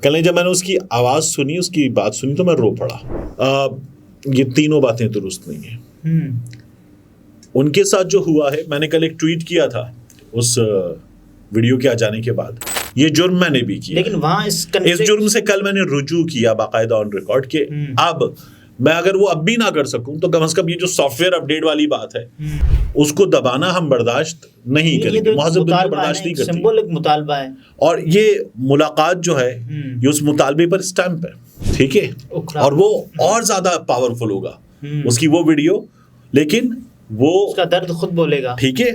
کل جب میں نے اس کی آواز سنی، اس کی بات سنی تو میں رو پڑا. یہ تینوں باتیں درست نہیں ہیں. ان کے ساتھ جو ہوا ہے، میں نے کل ایک ٹویٹ کیا تھا اس ویڈیو کے آ جانے کے بعد، یہ جرم میں نے بھی کیا، لیکن وہاں اس جرم سے کل میں نے رجوع کیا باقاعدہ آن ریکارڈ کہ اب میں اگر وہ اب بھی نہ کر سکوں تو کم از کم یہ جو سافٹ ویئر اپڈیٹ والی بات ہے اس کو دبانا ہم برداشت نہیں کریں گے. مہذب دنیا برداشت نہیں کرتی. سمبولک مطالبہ ہے اور یہ ملاقات جو ہے یہ اس مطالبے پر اسٹیمپ ہے، ٹھیک ہے، اور وہ اور زیادہ پاورفل ہوگا اس کی وہ ویڈیو، لیکن وہ اس کا درد خود بولے گا. ٹھیک ہے.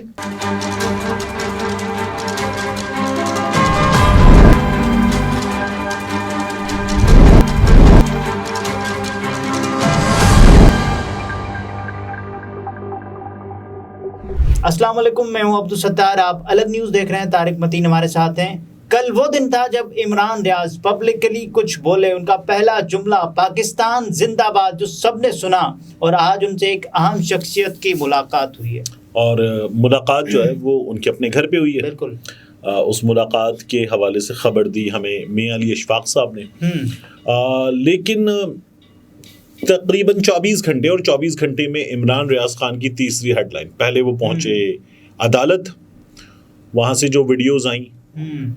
السلام علیکم، میں ہوں عبدالستار، آپ الگ نیوز دیکھ رہے ہیں. طارق متین ہمارے ساتھ ہیں. کل وہ دن تھا جب عمران ریاض پبلکلی کچھ بولے. ان کا پہلا جملہ پاکستان زندہ باد، جو سب نے سنا، اور آج ان سے ایک اہم شخصیت کی ملاقات ہوئی ہے. اور ملاقات جو ہے وہ ان کے اپنے گھر پہ ہوئی ہے. بالکل. اس ملاقات کے حوالے سے خبر دی ہمیں میاں علی اشفاق صاحب نے. لیکن تقریباً 24 گھنٹے اور 24 گھنٹے میں عمران ریاض خان کی تیسری ہیڈ لائن. پہلے وہ پہنچے عدالت، وہاں سے جو ویڈیوز آئیں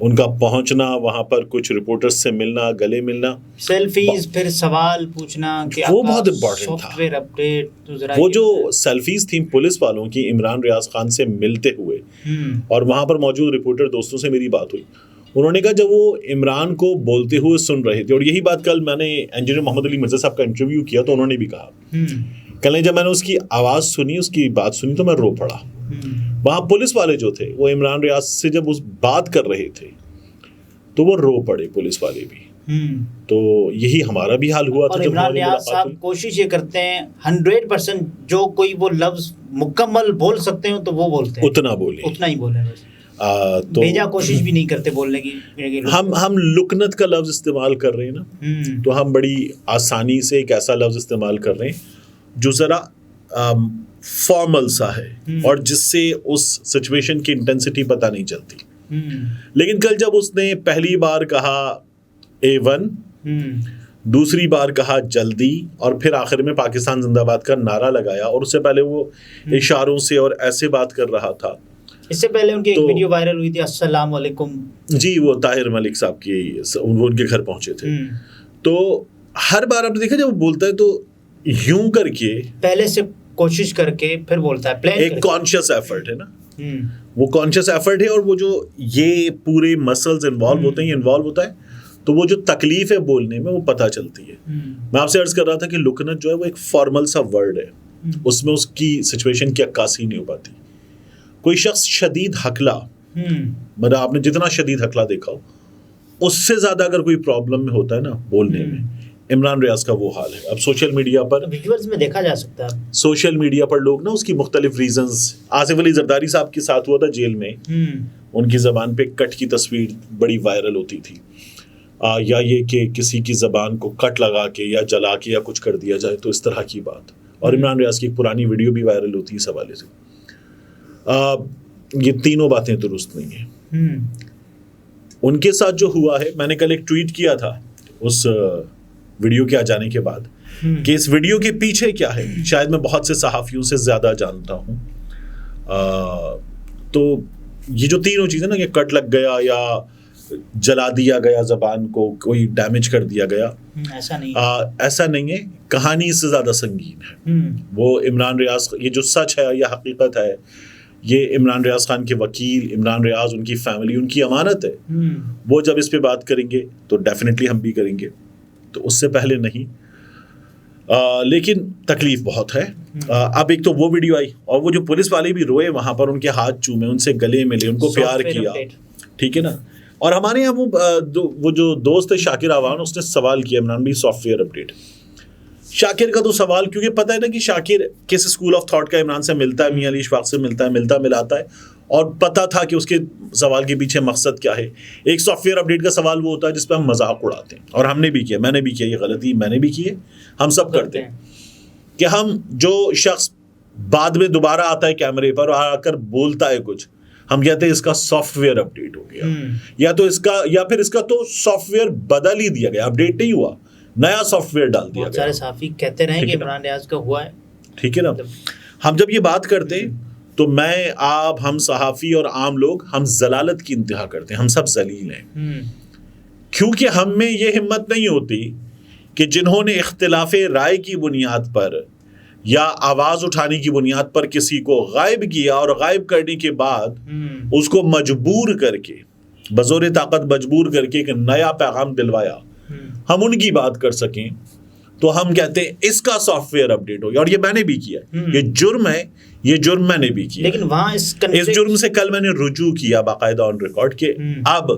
ان کا پہنچنا، وہاں پر کچھ رپورٹرز سے ملنا، گلے ملنا، سیلفیز، پھر سوال پوچھنا کہ وہ بہت امپورٹنٹ تھا. سافٹ ویئر اپڈیٹ، وہ جو سیلفیز تھیں پولیس والوں کی عمران ریاض خان سے ملتے ہوئے، اور وہاں پر موجود رپورٹر دوستوں سے میری بات ہوئی. انہوں نے کہا جب وہ عمران کو بولتے ہوئے سن رہے تھے، اور یہی بات کل میں نے انجینئر محمد علی مرزا صاحب کا انٹرویو کیا تو انہوں نے بھی کہا، کل جب میں نے اس کی آواز سنی، اس کی بات سنی تو میں رو پڑا. وہاں پولیس والے جو تھے وہ عمران ریاض سے جب اس بات کر رہے تھے تو وہ رو پڑے پولیس والے بھی. تو یہی ہمارا بھی حال ہوا تھا. اور عمران ریاض صاحب کوشش یہ کرتے ہیں 100% جو کوئی وہ لفظ مکمل بول سکتے ہیں تو وہ بولتے ہیں، اتنا بولے، اتنا ہی بولے. تو بیجا کوشش بھی نہیں کرتے بولنے کی. ہم لکنت کا لفظ استعمال کر رہے ہیں نا، تو ہم بڑی آسانی سے ایک ایسا لفظ استعمال کر رہے ہیں جو ذرا فارمل سا ہے اور جس سے اس سچویشن کی انٹینسٹی پتہ نہیں چلتی. لیکن کل جب اس نے پہلی بار کہا A1، دوسری بار کہا جلدی، اور پھر آخر میں پاکستان زندہ باد کا نعرہ لگایا، اور اس سے پہلے وہ اشاروں سے اور ایسے بات کر رہا تھا. اس سے پہلے ان کی ایک ویڈیو وائرل ہوئی تھی، السلام علیکم. جی، وہ طاہر ملک صاحب کی، وہ ان کے گھر پہنچے تھے. تو ہر بار آپ نے دیکھا جب وہ بولتا ہے تو یوں کر کے پہلے سے کوشش کر کے پھر بولتا ہے، پلان ایک کانشیس ایفرٹ ہے نا. وہ کانشیس ایفرٹ ہے، اور وہ جو یہ پورے مسلز انوالو ہوتے ہیں، یہ انوالو ہوتا ہے تو وہ جو تکلیف ہے بولنے میں وہ پتہ چلتی ہے. میں آپ سے عرض کر رہا تھا کہ لکنت جو ہے وہ ایک فارمل سا ورڈ ہے، اس میں اس کی سچویشن کی عکاسی نہیں ہو پاتی. کوئی شخص شدید ہکلا، مطلب آپ نے جتنا شدید ہکلا دیکھا ہو اس سے زیادہ اگر کوئی پرابلم میں ہوتا ہے نا بولنے میں، عمران ریاض کا وہ حال ہے. اب سوشل میڈیا پر ویژولز میں دیکھا جا سکتا ہے، سوشل میڈیا پر لوگ نا اس کی مختلف ریزنز، آصف علی زرداری صاحب کے ساتھ ہوا تھا جیل میں، ان کی زبان پہ کٹ کی تصویر بڑی وائرل ہوتی تھی، یا یہ کہ کسی کی زبان کو کٹ لگا کے یا جلا کے یا کچھ کر دیا جائے، تو اس طرح کی بات. اور عمران ریاض کی ایک پرانی ویڈیو بھی وائرل ہوتی ہے اس حوالے سے. یہ تینوں باتیں درست نہیں ہیں. ان کے ساتھ جو ہوا ہے، میں نے کل ایک ٹویٹ کیا تھا اس ویڈیو کے آ جانے کے بعد کہ اس ویڈیو کے پیچھے کیا ہے، شاید میں بہت سے صحافیوں سے زیادہ جانتا ہوں. تو یہ جو تینوں چیزیں نا، کہ کٹ لگ گیا یا جلا دیا گیا زبان کو، کوئی ڈیمیج کر دیا گیا، ایسا نہیں ہے. کہانی اس سے زیادہ سنگین ہے. وہ عمران ریاض، یہ جو سچ ہے یا حقیقت ہے، یہ عمران ریاض خان کے وکیل، عمران ریاض، ان کی فیملی، ان کی امانت ہے. وہ جب اس پہ بات کریں گے تو ڈیفینیٹلی ہم بھی کریں گے، تو اس سے پہلے نہیں. لیکن تکلیف بہت ہے. اب ایک تو وہ ویڈیو آئی، اور وہ جو پولیس والے بھی روئے وہاں پر، ان کے ہاتھ چومے، ان سے گلے ملے، ان کو پیار کیا، ٹھیک ہے نا. اور ہمارے یہاں وہ جو دوست ہے شاکر آوان، اس نے سوال کیا عمران بھی سافٹ ویئر اپڈیٹ. شاکر کا تو سوال، کیونکہ پتہ ہے نا کہ شاکر کس اسکول آف تھاٹ کا عمران سے ملتا ہے، میاں علی اشفاق سے ملتا ہے، ملتا ملاتا ہے، اور پتہ تھا کہ اس کے سوال کے پیچھے مقصد کیا ہے. ایک سافٹ ویئر اپڈیٹ کا سوال وہ ہوتا ہے جس پہ ہم مذاق اڑاتے ہیں، اور ہم نے بھی کیا، میں نے بھی کیا، یہ غلطی میں نے بھی کی ہے، ہم سب کرتے ہیں، کہ ہم جو شخص بعد میں دوبارہ آتا ہے کیمرے پر اور آ کر بولتا ہے کچھ، ہم کہتے ہیں اس کا سافٹ ویئر اپڈیٹ ہو گیا, یا پھر اس کا تو سافٹ ویئر بدل ہی دیا گیا, اپڈیٹ نہیں ہوا, نیا سافٹ ویئر ڈال دیا گیا. بہت سارے صحافی کہتے رہے کہ عمران ریاض کا ہوا ہے. ٹھیک ہے نا, ہم جب یہ بات کرتے تو میں, آپ, ہم صحافی اور عام لوگ ہم ضلالت کی انتہا کرتے ہیں, ہم سب ذلیل ہیں, کیونکہ ہم میں یہ ہمت نہیں ہوتی کہ جنہوں نے اختلاف رائے کی بنیاد پر یا آواز اٹھانے کی بنیاد پر کسی کو غائب کیا اور غائب کرنے کے بعد اس کو مجبور کر کے, بزور طاقت مجبور کر کے ایک نیا پیغام دلوایا, ہم ان کی بات کر سکیں. تو ہم کہتے ہیں اس کا سافٹ ویئر اپڈیٹ ہو گیا, اور یہ میں نے بھی کیا, یہ جرم ہے, یہ جرم میں نے بھی کیا. لیکن وہاں اس جرم سے کل میں نے رجوع کیا باقاعدہ آن ریکارڈ کہ اب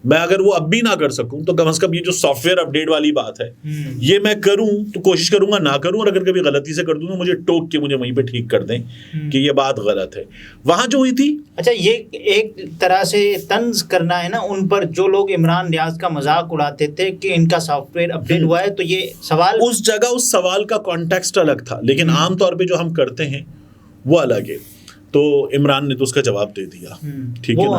میں اگر وہ اب بھی نہ کر سکوں تو کم از کم یہ جو سافٹ ویئر اپڈیٹ والی بات ہے یہ میں کروں, تو کوشش کروں گا نہ کروں, اور اگر کبھی غلطی سے کر دوں تو مجھے ٹوک کے مجھے وہیں پہ ٹھیک کر دیں کہ یہ بات غلط ہے. وہاں جو ہوئی تھی, اچھا یہ ایک طرح سے طنز کرنا ہے نا ان پر, جو لوگ عمران ریاض کا مذاق اڑاتے تھے کہ ان کا سافٹ ویئر اپڈیٹ ہوا ہے, تو یہ سوال اس جگہ اس سوال کا کانٹیکسٹ الگ تھا, لیکن عام طور پہ جو ہم کرتے ہیں وہ الگ ہے. تو عمران نے تو اس کا جواب دے دیا, ٹھیک ہے نا,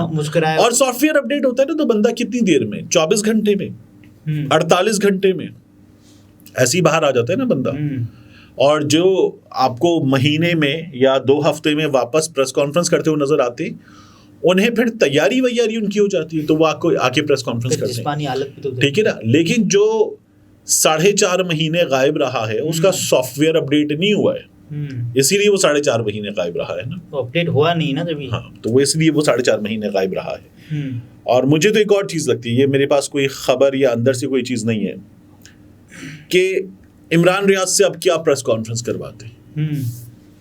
اور سافٹ ویئر اپڈیٹ ہوتا ہے نا تو بندہ کتنی دیر میں, 24 گھنٹے میں, 48 گھنٹے میں ایسے ہی باہر آ جاتا ہے نا بندہ. اور جو آپ کو مہینے میں یا 2 ہفتے میں واپس پریس کانفرنس کرتے ہوئے نظر آتے, انہیں پھر تیاری ویاری ان کی ہو جاتی ہے تو وہ آ کے پریس کانفرنس کرتے ہیں, ٹھیک ہے نا. لیکن جو 4.5 مہینے غائب رہا ہے اس کا سافٹ ویئر اپڈیٹ نہیں ہوا ہے, اسی لیے وہ 4.5 مہینے غائب رہا ہے نا, اپڈیٹ ہوا نہیں نا جبھی. ہاں, تو وہ اس لیے وہ 4.5 مہینے غائب رہا ہے. اور مجھے تو ایک اور چیز لگتی ہے, یہ میرے پاس کوئی خبر یا اندر سے کوئی چیز نہیں ہے کہ عمران ریاض سے اب کیا پریس کانفرنس کرواتے,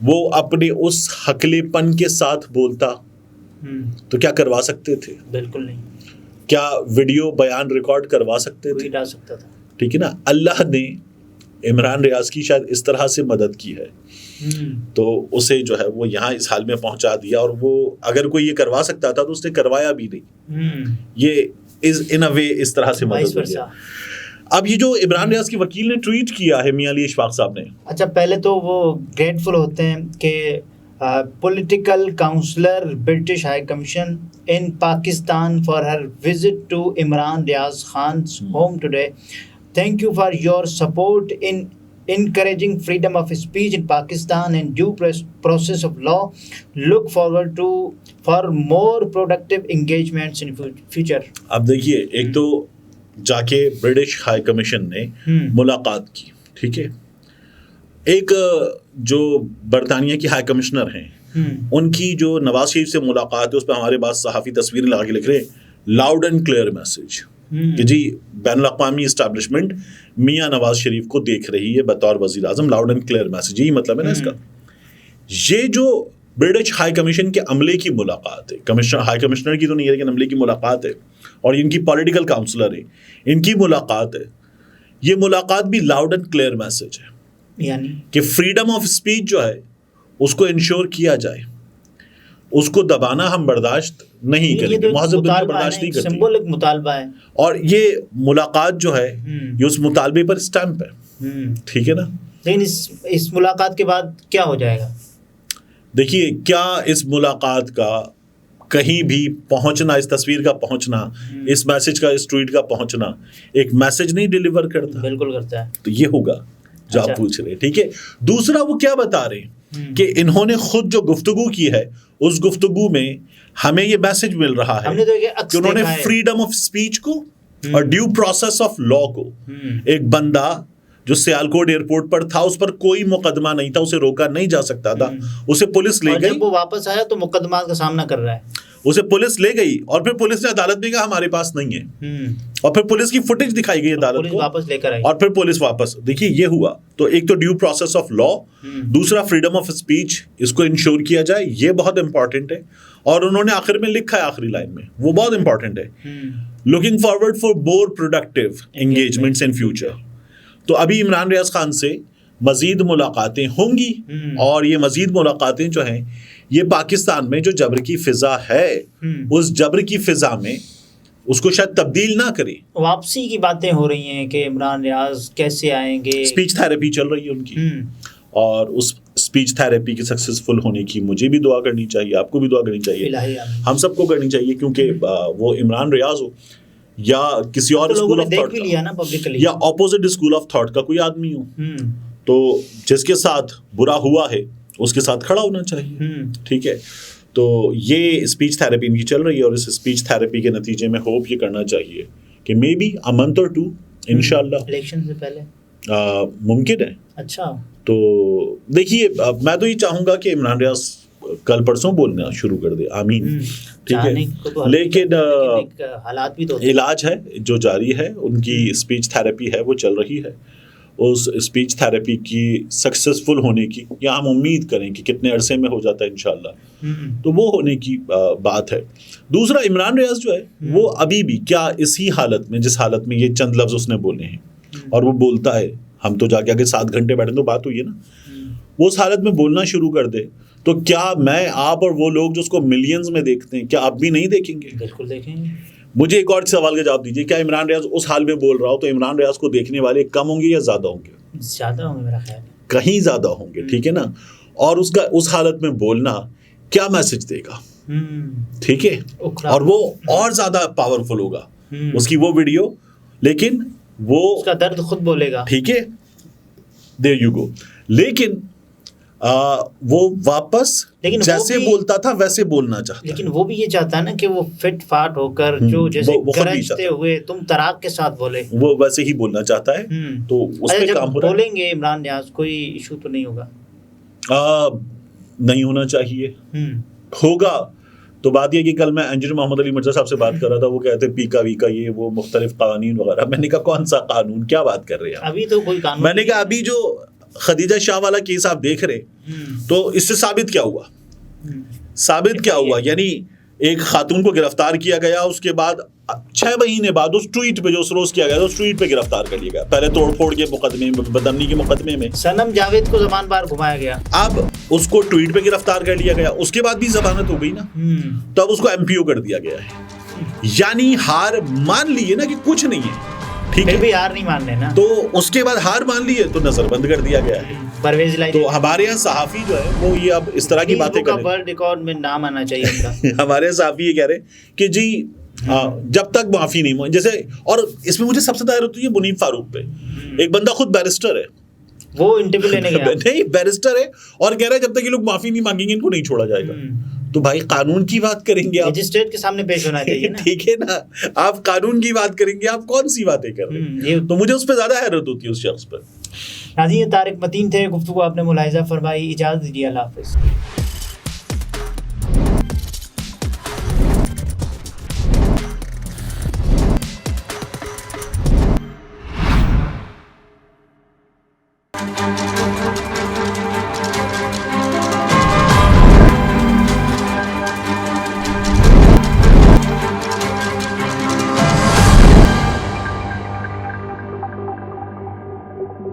وہ اپنے اس حقلے پن کے ساتھ بولتا تو کیا کروا سکتے تھے؟ بالکل نہیں. کیا ویڈیو بیان ریکارڈ کروا سکتے تھے؟ ڈال سکتا تھا. ٹھیک ہے نا. اللہ نے عمران ریاض کی شاید اس طرح سے مدد کی ہے تو اسے جو ہے وہ یہاں اس حال میں پہنچا دیا, اور وہ اگر کوئی یہ کروا سکتا تھا تو اس نے کروایا بھی نہیں. یہ ان اے وے اس طرح سے مدد ہوئی. اب یہ جو عمران ریاض کے وکیل نے ٹویٹ کیا ہے میاں علی اشفاق صاحب نے, اچھا پہلے تو وہ گریٹفل ہوتے ہیں کہ political counsellor British high commission in Pakistan for her visit to Imran Riaz Khan's home today. Thank you for your support in encouraging freedom of speech in Pakistan and due process of law. Look forward for more productive engagements in future. اب دیکھیے, ایک تو جا کے British high commission نے ملاقات کی, ٹھیک ہے. ایک جو برطانیہ کی ہائی کمشنر ہیں ان کی جو نواز شریف سے ملاقات ہے اس پہ ہمارے پاس صحافی تصویریں لگا کے لکھ رہے ہیں لاؤڈ اینڈ کلیئر میسج کہ جی بین الاقوامی اسٹیبلشمنٹ میاں نواز شریف کو دیکھ رہی ہے بطور وزیر اعظم, لاؤڈ اینڈ کلیئر میسج, یہی مطلب ہے نا اس کا. یہ جو برٹش ہائی کمیشن کے عملے کی ملاقات ہے, ہائی کمشنر کی تو نہیں ہے لیکن عملے کی ملاقات ہے, اور ان کی پولیٹیکل کاؤنسلر ہے, ان کی ملاقات ہے. یہ ملاقات بھی لاؤڈ اینڈ کلیئر میسج ہے, یعنی کہ فریڈم آف اسپیچ جو ہے اس کو انشور کیا جائے, اس کو دبانا ہم برداشت نہیں کریں گے, مہذب دنیا برداشت نہیں کرتی. سمبولک مطالبہ ہے, اور یہ ملاقات جو ہے یہ اس مطالبے پر اسٹیمپ ہے, ٹھیک ہے نا. لیکن اس ملاقات کے بعد کیا ہو جائے گا؟ دیکھیے, کیا اس ملاقات کا کہیں بھی پہنچنا, اس تصویر کا پہنچنا, اس میسج کا, اس ٹویٹ کا پہنچنا ایک میسج نہیں ڈیلیور کرتا؟ بالکل کرتا ہے. تو یہ ہوگا جو آپ پوچھ رہے ہیں, ٹھیک ہے. دوسرا وہ کیا بتا رہے ہیں کہ انہوں نے خود جو گفتگو کی ہے اس گفتگو میں ہمیں یہ میسج مل رہا ہے کہ انہوں نے فریڈم آف اسپیچ کو اور ڈیو پروسیس آف لا کو, ایک بندہ جو سیالکوٹ ایئرپورٹ پر تھا اس پر کوئی مقدمہ نہیں تھا, اسے روکا نہیں جا سکتا تھا, اسے پولیس لے گئی, جب وہ واپس آیا تو مقدمات کا سامنا کر رہا ہے, اسے پولیس لے گئی اور پھر پولیس نے عدالت میں کہا ہمارے پاس نہیں ہے, اور پھر پولیس کی فوٹیج دکھائی گئی عدالت کو, واپس لے کر آئی, اور پھر پولیس واپس. دیکھیے یہ ہوا, تو ایک تو ڈیو پروسیس آف لا, دوسرا فریڈم آف اسپیچ, اس کو انشور کیا جائے, یہ بہت امپورٹنٹ ہے. اور انہوں نے آخر میں لکھا ہے, آخری لائن میں, وہ بہت امپورٹنٹ ہے, looking forward for more productive engagements in future. تو ابھی عمران ریاض خان سے مزید ملاقاتیں ہوں گی, اور یہ مزید ملاقاتیں جو ہیں یہ پاکستان میں جو جبر کی فضا ہے اس جبر کی فضا میں اس کو شاید تبدیل نہ کرے. واپسی کی باتیں ہو رہی ہیں کہ عمران ریاض کیسے آئیں گے, اسپیچ تھراپی چل رہی ہے ان کی, اور اس اسپیچ تھراپی کی سکسیزفل ہونے کی مجھے بھی دعا کرنی چاہیے, آپ کو بھی دعا کرنی چاہیے, ہم سب کو کرنی چاہیے, کیونکہ وہ عمران ریاض ہو یا کسی اور اسکول آف تھاٹ کا یا اپوزٹ اسکول آف تھاٹ کا کوئی آدمی ہو, تو جس کے ساتھ برا ہوا ہے اس کے ساتھ کھڑا ہونا چاہیے. ٹھیک ہے, تو یہ اسپیچ تھراپی ان کی چل رہی ہے, اور اس اسپیچ تھراپی کے نتیجے میں ہوپ یہ کرنا چاہیے کہ maybe a month or 2 انشاءاللہ الیکشن سے پہلے ممکن ہے. اچھا, تو دیکھیے میں تو یہ چاہوں گا کہ عمران ریاض کل پرسوں بولنا شروع کر دے, آمین. ٹھیک ہے, لیکن حالات بھی تو علاج ہے جو جاری ہے, ان کی اسپیچ تھراپی ہے وہ چل رہی ہے. اس اسپیچ تھراپی کی سکسیزفل ہونے کی, یا ہم امید کریں کہ کتنے عرصے میں ہو جاتا ہے انشاءاللہ, تو وہ ہونے کی بات ہے. دوسرا, عمران ریاض جو ہے وہ ابھی بھی کیا اسی حالت میں, جس حالت میں یہ چند لفظ اس نے بولے ہیں اور وہ بولتا ہے, ہم تو جا کے اگر 7 گھنٹے بیٹھیں تو بات ہوئی ہے نا, وہ اس حالت میں بولنا شروع کر دے, تو کیا میں, آپ اور وہ لوگ جو اس کو ملینز میں دیکھتے ہیں, کیا آپ بھی نہیں دیکھیں گے؟ بالکل دیکھیں گے. مجھے ایک اور سوال کا جواب دیجیے, کیا عمران ریاض اس حال میں بول رہا ہو تو عمران ریاض کو دیکھنے والے کم ہوں گے یا زیادہ ہوں گے؟ زیادہ ہوں گے میرا خیال, کہیں زیادہ ہوں گے. ٹھیک ہے نا, اور اس کا اس حالت میں بولنا کیا میسج دے گا؟ ٹھیک ہے, اور وہ اور زیادہ پاورفل ہوگا اس کی وہ ویڈیو, لیکن وہ اس کا درد خود بولے گا. ٹھیک ہے, there you go. لیکن وہ واپس جیسے بولتا تھا ویسے بولنا چاہتا ہے. لیکن وہ بھی یہ چاہتا ہے نا کہ وہ فٹ فاٹ ہو کر جو جیسے گرجتے ہوئے تم تراک کے ساتھ بولے, وہ ویسے ہی بولنا چاہتا ہے. تو اس پہ کام ہو رہا ہے. بولیں گے عمران ریاض, کوئی ایشو تو نہیں ہوگا؟ نہیں ہونا چاہیے. ہوگا تو بات یہ کہ کل میں انجینئر محمد علی مرزا صاحب سے بات کر رہا تھا, وہ کہتے پیکا ویکا یہ وہ مختلف قوانین وغیرہ. میں نے کہا کون سا قانون, کیا بات کر رہے ہیں ابھی تو کوئی قانون. میں نے کہا ابھی جو خدیجہ شاہ والا کیس آپ دیکھ رہے, تو اس سے ثابت کیا ہوا, ثابت کیا ہوا, یعنی ایک خاتون کو گرفتار کیا گیا, اس کے بعد 6 مہینے بعد اس ٹویٹ پہ جو اس روز کیا گیا اس ٹویٹ پہ گرفتار کر لیا گیا. پہلے توڑ پھوڑ کے مقدمے میں, بدامنی کے مقدمے میں صنم جاوید کو زبان بار گھمایا گیا, اب اس کو ٹویٹ پہ گرفتار کر لیا گیا, اس کے بعد بھی ضمانت ہو گئی نا, تو اب اس کو MPO کر دیا گیا ہے. یعنی ہار مان لیے نا کہ کچھ نہیں ہے, ٹھیک ہے, بھی ہار نہیں ماننے نا, تو اس کے بعد ہار مان لیے تو نظر بند کر دیا گیا ہے. تو ہمارے یہاں صحافی جو ہے وہ یہ اب اس طرح کی باتیں کر رہے ہیں, ورلڈ ریکارڈ میں نام آنا چاہیے. ہمارے یہاں صحافی یہ کہہ رہے ہیں کہ جی جب تک معافی نہیں جیسے, اور اس میں مجھے سب سے دائر ہوتی ہے منیب فاروق پہ. ایک بندہ خود بیرسٹر ہے, وہ انٹرویو لینے گیا, نہیں بیرسٹر ہے, اور کہہ رہا ہے جب تک یہ لوگ معافی نہیں مانگیں گے ان کو نہیں چھوڑا جائے گا. تو بھائی قانون کی بات کریں گے آپ, مجسٹریٹ کے سامنے پیش ہونا چاہیے نا. ٹھیک ہے نا, آپ قانون کی بات کریں گے, آپ کون سی باتیں کر رہے ہیں؟ تو مجھے اس پہ زیادہ حیرت ہوتی ہے اس شخص پر. ناظرین, طارق متین تھے, گفتگو آپ نے ملاحظہ فرمائی. اجازت دیجیے, اللہ حافظ.